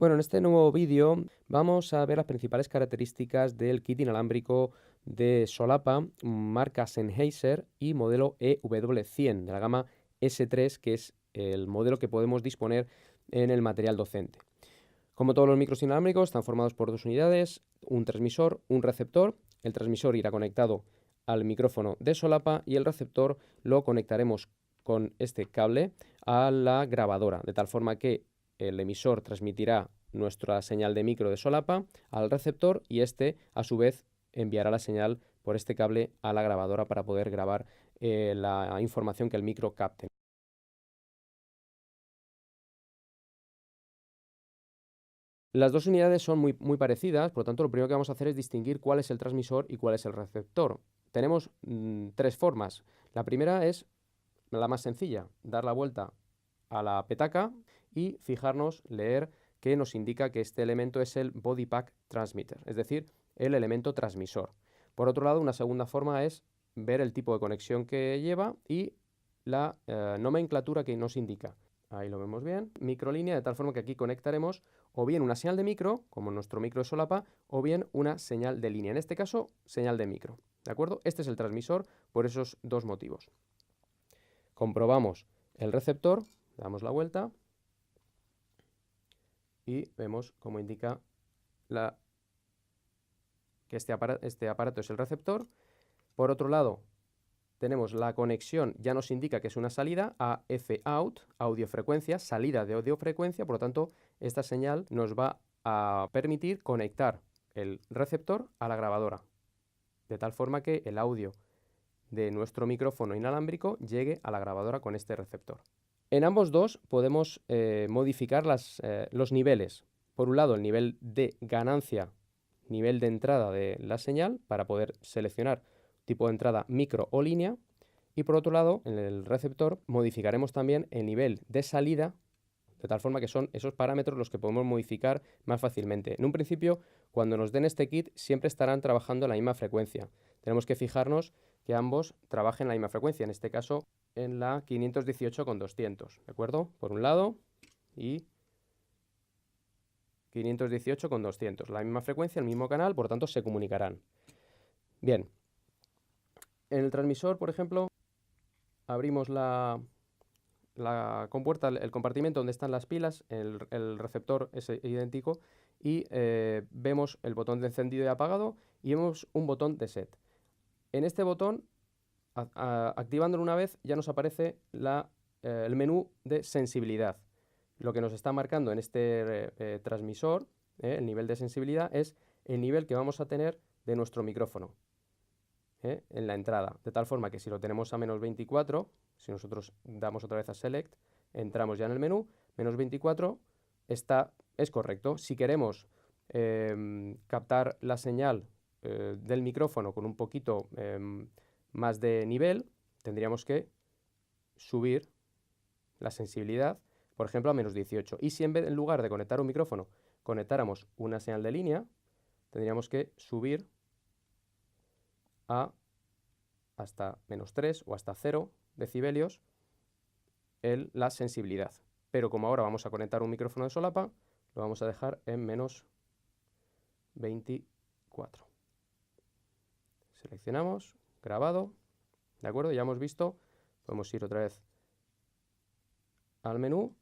Bueno, en este nuevo vídeo vamos a ver las principales características del kit inalámbrico de solapa marca Sennheiser y modelo EW100 de la gama S3, que es el modelo que podemos disponer en el material docente. Como todos los micros inalámbricos, están formados por dos unidades, un transmisor, un receptor. El transmisor irá conectado al micrófono de solapa y el receptor lo conectaremos con este cable a la grabadora, de tal forma que el emisor transmitirá nuestra señal de micro de solapa al receptor y este, a su vez, enviará la señal por este cable a la grabadora para poder grabar la información que el micro capte. Las dos unidades son muy parecidas, por lo tanto lo primero que vamos a hacer es distinguir cuál es el transmisor y cuál es el receptor. Tenemos tres formas. La primera es la más sencilla, dar la vuelta a la petaca y fijarnos, leer que nos indica que este elemento es el Body Pack Transmitter, es decir, el elemento transmisor. Por otro lado, una segunda forma es ver el tipo de conexión que lleva y la nomenclatura que nos indica. Ahí lo vemos bien, microlínea, de tal forma que aquí conectaremos o bien una señal de micro, como nuestro micro de solapa, o bien una señal de línea, en este caso, señal de micro, ¿de acuerdo? Este es el transmisor por esos dos motivos. Comprobamos el receptor, damos la vuelta y vemos cómo indica que este aparato es el receptor. Por otro lado, tenemos la conexión, ya nos indica que es una salida AF out, audiofrecuencia, salida de audiofrecuencia, por lo tanto, esta señal nos va a permitir conectar el receptor a la grabadora, de tal forma que el audio de nuestro micrófono inalámbrico llegue a la grabadora con este receptor. En ambos dos podemos modificar los niveles. Por un lado, el nivel de ganancia, nivel de entrada de la señal, para poder seleccionar tipo de entrada micro o línea. Y por otro lado, en el receptor modificaremos también el nivel de salida, de tal forma que son esos parámetros los que podemos modificar más fácilmente. En un principio, cuando nos den este kit, siempre estarán trabajando a la misma frecuencia. Tenemos que fijarnos que ambos trabajen la misma frecuencia, en este caso en la 518,200, ¿de acuerdo? Por un lado y 518,200, la misma frecuencia, el mismo canal, por tanto se comunicarán. Bien, en el transmisor, por ejemplo, abrimos la compuerta, el compartimento donde están las pilas, el receptor es idéntico y vemos el botón de encendido y apagado y vemos un botón de set. En este botón, activándolo una vez, ya nos aparece el menú de sensibilidad. Lo que nos está marcando en este transmisor, el nivel de sensibilidad, es el nivel que vamos a tener de nuestro micrófono en la entrada, de tal forma que si lo tenemos a menos 24, si nosotros damos otra vez a Select, entramos ya en el menú, menos 24 es correcto. Si queremos captar la señal del micrófono con un poquito más de nivel, tendríamos que subir la sensibilidad, por ejemplo, a menos 18. Y si en lugar de conectar un micrófono, conectáramos una señal de línea, tendríamos que subir hasta menos 3 o hasta 0 decibelios la sensibilidad. Pero como ahora vamos a conectar un micrófono de solapa, lo vamos a dejar en menos 24. Seleccionamos, grabado, ¿de acuerdo? Ya hemos visto, podemos ir otra vez al menú,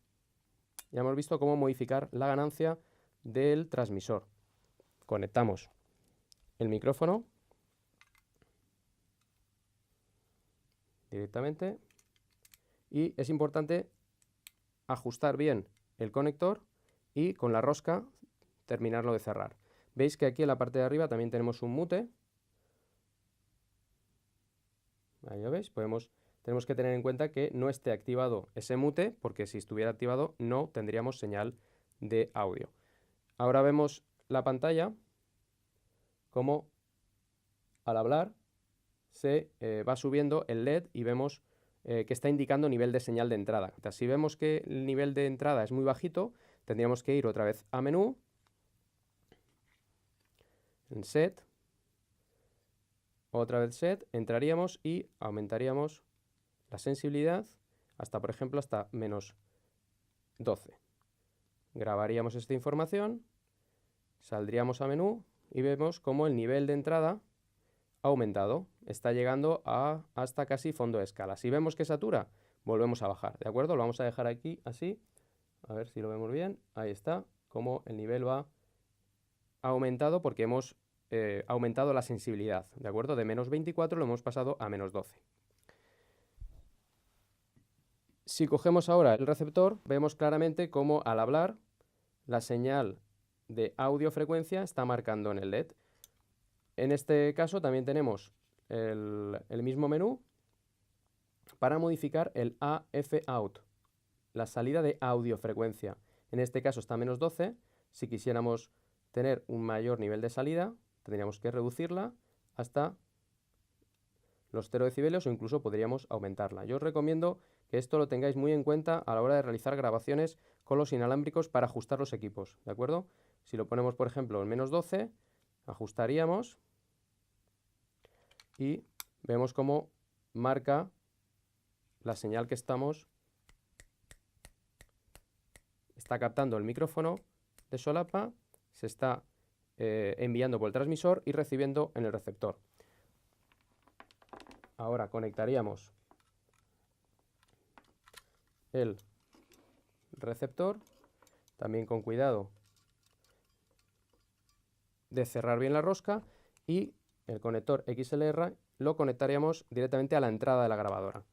ya hemos visto cómo modificar la ganancia del transmisor. Conectamos el micrófono directamente y es importante ajustar bien el conector y con la rosca terminarlo de cerrar. Veis que aquí en la parte de arriba también tenemos un mute. Ahí lo veis, tenemos que tener en cuenta que no esté activado ese mute, porque si estuviera activado no tendríamos señal de audio. Ahora vemos la pantalla como al hablar se va subiendo el LED y vemos que está indicando nivel de señal de entrada. Entonces, si vemos que el nivel de entrada es muy bajito, tendríamos que ir otra vez a menú, en set, otra vez set, entraríamos y aumentaríamos la sensibilidad hasta, por ejemplo, hasta menos 12 grabaríamos esta información, saldríamos a menú y vemos cómo el nivel de entrada ha aumentado. Está llegando hasta casi fondo de escala. Si vemos que satura, volvemos a bajar, ¿de acuerdo? Lo vamos a dejar aquí así, a ver si lo vemos bien. Ahí está, cómo el nivel ha aumentado porque hemos aumentado la sensibilidad, ¿de acuerdo? De menos 24 lo hemos pasado a menos 12. Si cogemos ahora el receptor, vemos claramente cómo al hablar la señal de audiofrecuencia está marcando en el LED. En este caso también tenemos el mismo menú para modificar el AF out, la salida de audiofrecuencia. En este caso está a menos 12. Si quisiéramos tener un mayor nivel de salida, tendríamos que reducirla hasta los 0 decibelios o incluso podríamos aumentarla. Yo os recomiendo que esto lo tengáis muy en cuenta a la hora de realizar grabaciones con los inalámbricos para ajustar los equipos, ¿de acuerdo? Si lo ponemos, por ejemplo, en menos 12, ajustaríamos y vemos cómo marca la señal que está captando el micrófono de solapa, se está enviando por el transmisor y recibiendo en el receptor. Ahora conectaríamos el receptor, también con cuidado de cerrar bien la rosca, y el conector XLR lo conectaríamos directamente a la entrada de la grabadora.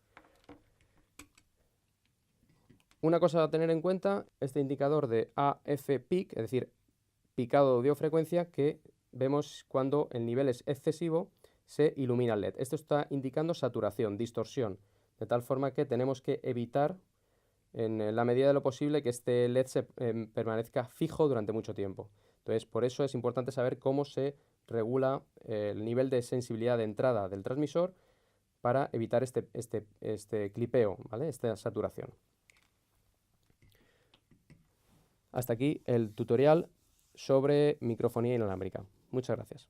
Una cosa a tener en cuenta, este indicador de AF peak, es decir, picado de audiofrecuencia, que vemos cuando el nivel es excesivo, se ilumina el LED. Esto está indicando saturación, distorsión, de tal forma que tenemos que evitar, en la medida de lo posible, que este LED permanezca fijo durante mucho tiempo. Entonces, por eso es importante saber cómo se regula el nivel de sensibilidad de entrada del transmisor para evitar este clipeo, ¿vale? Esta saturación. Hasta aquí el tutorial sobre microfonía inalámbrica. Muchas gracias.